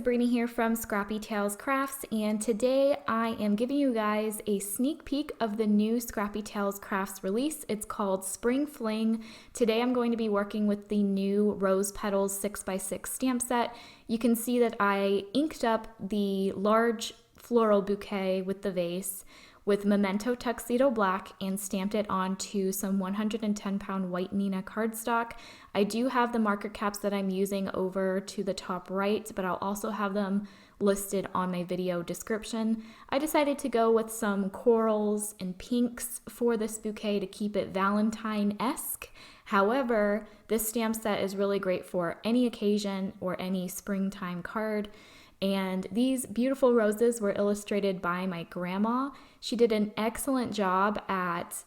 Sabrina here from Scrappy Tales Crafts, and today I am giving you guys a sneak peek of the new Scrappy Tales Crafts release. It's called Spring Fling. Today I'm going to be working with the new Rose Petals 6x6 stamp set. You can see that I inked up the large floral bouquet with the vase with Memento Tuxedo Black and stamped it onto some 110-pound white Nina cardstock. I do have the marker caps that I'm using over to the top right, but I'll also have them listed on my video description. I decided to go with some corals and pinks for this bouquet to keep it Valentine-esque. However, this stamp set is really great for any occasion or any springtime card. And these beautiful roses were illustrated by my grandma. She did an excellent job at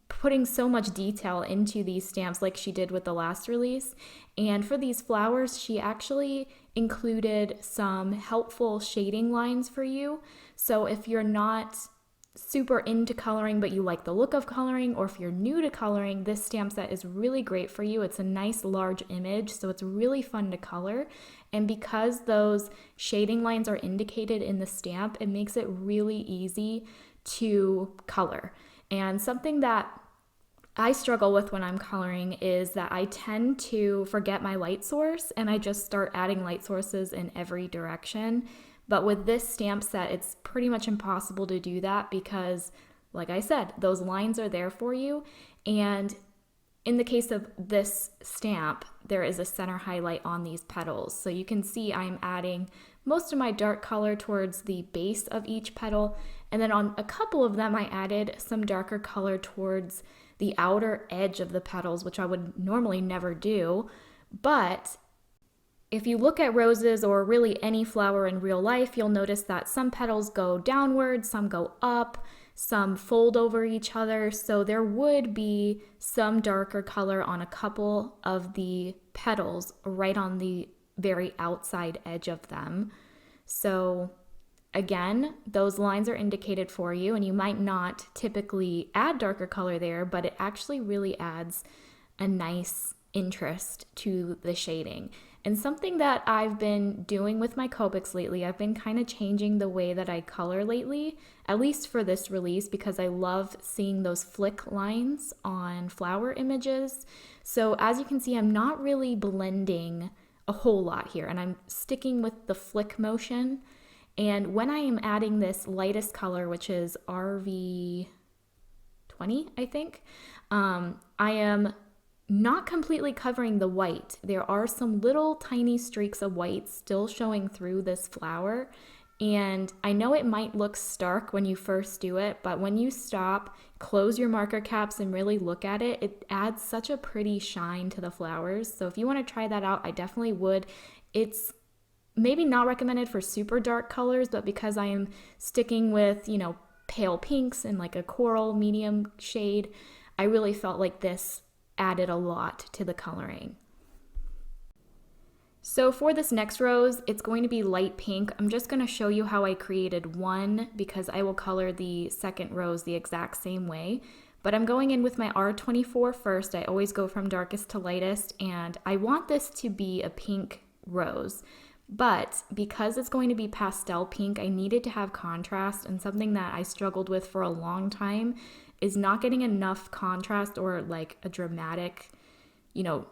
putting so much detail into these stamps like she did with the last release. And for these flowers, she actually included some helpful shading lines for you. So if you're not super into coloring but you like the look of coloring, or if you're new to coloring, this stamp set is really great for you. It's a nice large image, so it's really fun to color. And because those shading lines are indicated in the stamp, it makes it really easy to color. And something that I struggle with when I'm coloring is that I tend to forget my light source and I just start adding light sources in every direction. But with this stamp set, it's pretty much impossible to do that because, like I said, those lines are there for you. And in the case of this stamp, there is a center highlight on these petals. So you can see I'm adding most of my dark color towards the base of each petal. And then on a couple of them, I added some darker color towards the outer edge of the petals, which I would normally never do. But if you look at roses or really any flower in real life, you'll notice that some petals go downward, some go up, some fold over each other. So there would be some darker color on a couple of the petals right on the very outside edge of them. So again, those lines are indicated for you, and you might not typically add darker color there, but it actually really adds a nice interest to the shading. And something that I've been doing with my Copics lately, I've been kind of changing the way that I color lately, at least for this release, because I love seeing those flick lines on flower images. So as you can see, I'm not really blending a whole lot here, and I'm sticking with the flick motion. And when I am adding this lightest color, which is RV20, I think, I am not completely covering the white. There are some little tiny streaks of white still showing through this flower. And I know it might look stark when you first do it, but when you stop, close your marker caps and really look at it, it adds such a pretty shine to the flowers. So if you want to try that out, I definitely would. It's maybe not recommended for super dark colors, but because I am sticking with, pale pinks and like a coral medium shade, I really felt like this added a lot to the coloring. So for this next rose, it's going to be light pink. I'm just going to show you how I created one because I will color the second rose the exact same way. But I'm going in with my R24 first. I always go from darkest to lightest, and I want this to be a pink rose. But because it's going to be pastel pink, I needed to have contrast, and something that I struggled with for a long time is not getting enough contrast or like a dramatic,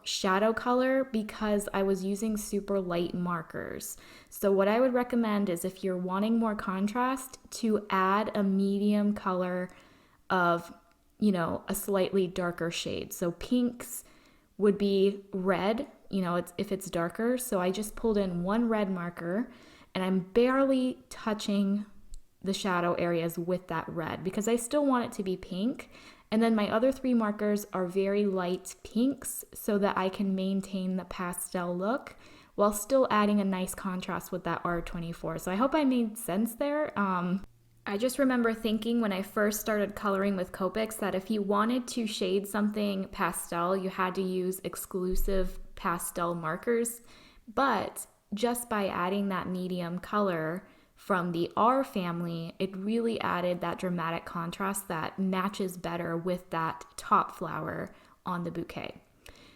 shadow color because I was using super light markers. So what I would recommend is if you're wanting more contrast, to add a medium color of, a slightly darker shade. So pinks would be red, if it's darker. So I just pulled in one red marker and I'm barely touching the shadow areas with that red because I still want it to be pink. And then my other three markers are very light pinks so that I can maintain the pastel look while still adding a nice contrast with that R24. So I hope I made sense there. I just remember thinking when I first started coloring with Copics that if you wanted to shade something pastel, you had to use exclusive pastel markers. But just by adding that medium color from the R family, it really added that dramatic contrast that matches better with that top flower on the bouquet.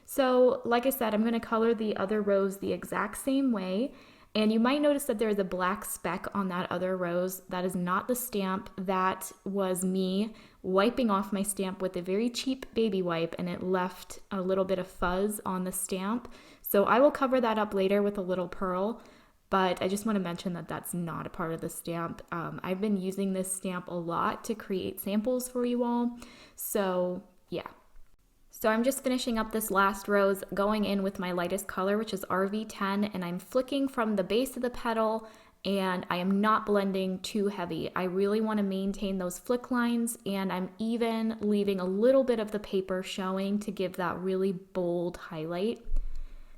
So like I said, I'm going to color the other rose the exact same way. And you might notice that there is a black speck on that other rose. That is not the stamp. That was me wiping off my stamp with a very cheap baby wipe, and it left a little bit of fuzz on the stamp. So I will cover that up later with a little pearl, but I just want to mention that that's not a part of the stamp. I've been using this stamp a lot to create samples for you all. So yeah. So I'm just finishing up this last rose, going in with my lightest color, which is RV10, and I'm flicking from the base of the petal, and I am not blending too heavy. I really want to maintain those flick lines, and I'm even leaving a little bit of the paper showing to give that really bold highlight.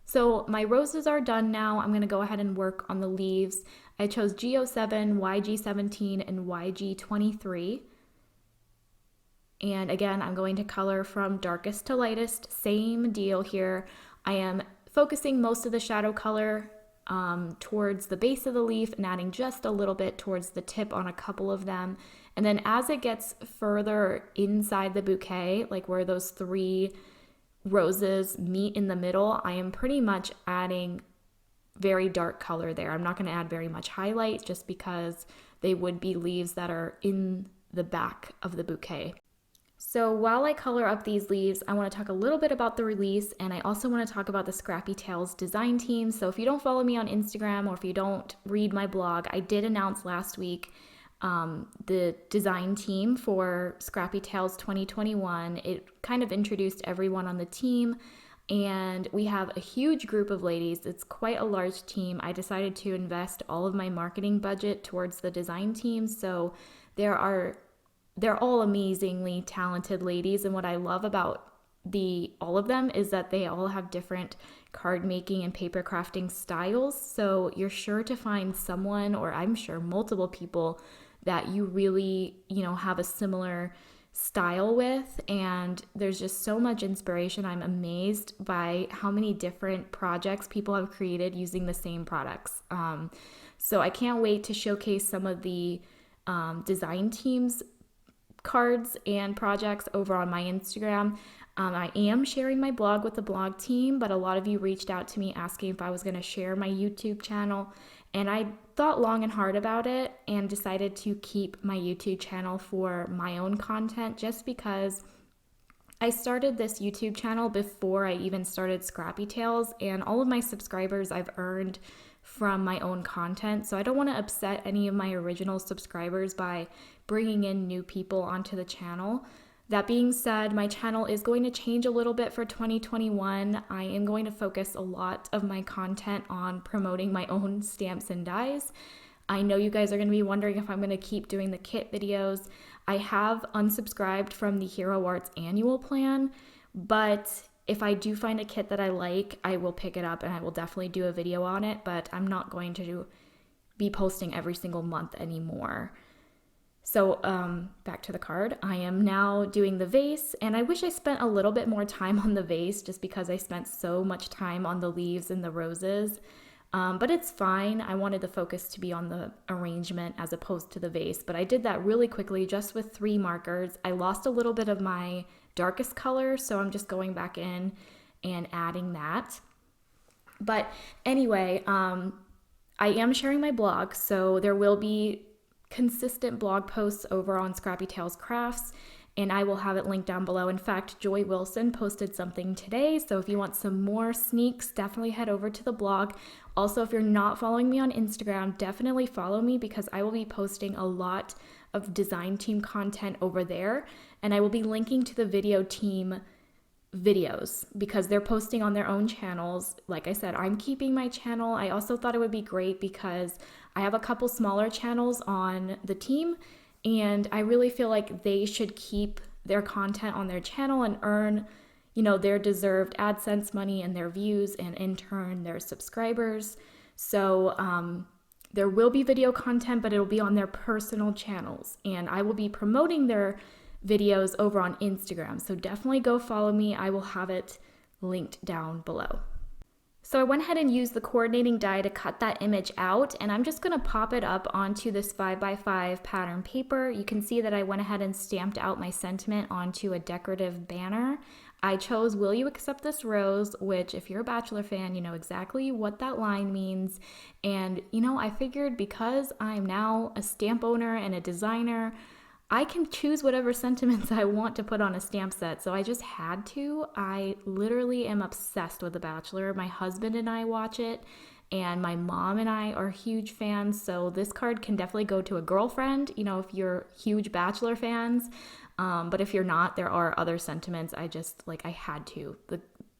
So my roses are done now. I'm going to go ahead and work on the leaves. I chose G07, YG17, and YG23. And again, I'm going to color from darkest to lightest, same deal here. I am focusing most of the shadow color towards the base of the leaf and adding just a little bit towards the tip on a couple of them. And then as it gets further inside the bouquet, like where those 3 roses meet in the middle, I am pretty much adding very dark color there. I'm not going to add very much highlight just because they would be leaves that are in the back of the bouquet. So while I color up these leaves, I want to talk a little bit about the release, and I also want to talk about the Scrappy Tales design team. So if you don't follow me on Instagram or if you don't read my blog, I did announce last week the design team for Scrappy Tales 2021. It kind of introduced everyone on the team, and we have a huge group of ladies. It's quite a large team. I decided to invest all of my marketing budget towards the design team, so they're all amazingly talented ladies, and what I love about all of them is that they all have different card making and paper crafting styles. So you're sure to find someone, or I'm sure multiple people, that you really, have a similar style with, and there's just so much inspiration. I'm amazed by how many different projects people have created using the same products. So I can't wait to showcase some of the design teams cards and projects over on my Instagram. I am sharing my blog with the blog team, but a lot of you reached out to me asking if I was going to share my YouTube channel, and I thought long and hard about it and decided to keep my YouTube channel for my own content, just because I started this YouTube channel before I even started Scrappy Tales, and all of my subscribers I've earned from my own content, so I don't want to upset any of my original subscribers by bringing in new people onto the channel. That being said, my channel is going to change a little bit for 2021. I am going to focus a lot of my content on promoting my own stamps and dies. I know you guys are going to be wondering if I'm going to keep doing the kit videos. I have unsubscribed from the Hero Arts annual plan, but if I do find a kit that I like, I will pick it up and I will definitely do a video on it, but I'm not going to be posting every single month anymore. So back to the card. I am now doing the vase, and I wish I spent a little bit more time on the vase just because I spent so much time on the leaves and the roses. But it's fine. I wanted the focus to be on the arrangement as opposed to the vase, but I did that really quickly just with 3 markers. I lost a little bit of my darkest color, so I'm just going back in and adding that. But anyway, I am sharing my blog, so there will be consistent blog posts over on Scrappy Tales Crafts, and I will have it linked down below. In fact, Joy Wilson posted something today, so if you want some more sneaks, definitely head over to the blog. Also, if you're not following me on Instagram, definitely follow me because I will be posting a lot of design team content over there, and I will be linking to the video team videos because they're posting on their own channels. Like I said, I'm keeping my channel. I also thought it would be great because I have a couple smaller channels on the team, and I really feel like they should keep their content on their channel and earn, their deserved AdSense money and their views, and in turn their subscribers. So there will be video content, but it'll be on their personal channels, and I will be promoting their videos over on Instagram. So definitely go follow me. I will have it linked down below. So I went ahead and used the coordinating die to cut that image out, and I'm just going to pop it up onto this 5x5 pattern paper. You can see that I went ahead and stamped out my sentiment onto a decorative banner. I chose Will You Accept This Rose, which if you're a Bachelor fan, you know exactly what that line means. And, I figured because I'm now a stamp owner and a designer, I can choose whatever sentiments I want to put on a stamp set. So I just had to. I literally am obsessed with The Bachelor. My husband and I watch it, and my mom and I are huge fans. So this card can definitely go to a girlfriend, if you're huge Bachelor fans. But if you're not, there are other sentiments. I had to.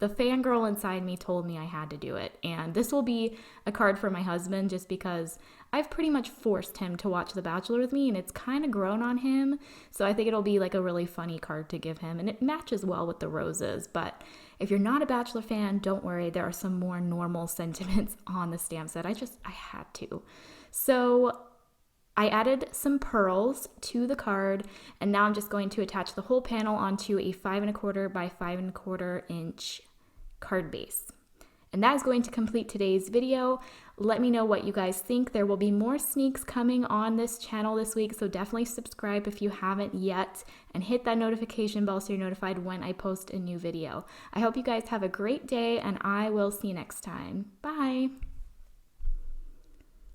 The fangirl inside me told me I had to do it. And this will be a card for my husband just because I've pretty much forced him to watch The Bachelor with me, and it's kind of grown on him. So I think it'll be like a really funny card to give him, and it matches well with the roses. But if you're not a Bachelor fan, don't worry. There are some more normal sentiments on the stamp set. I had to. So I added some pearls to the card, and now I'm just going to attach the whole panel onto a 5¼ by 5¼ inch card base. And that is going to complete today's video. Let me know what you guys think. There will be more sneaks coming on this channel this week, so definitely subscribe if you haven't yet, and hit that notification bell so you're notified when I post a new video. I hope you guys have a great day, and I will see you next time. Bye!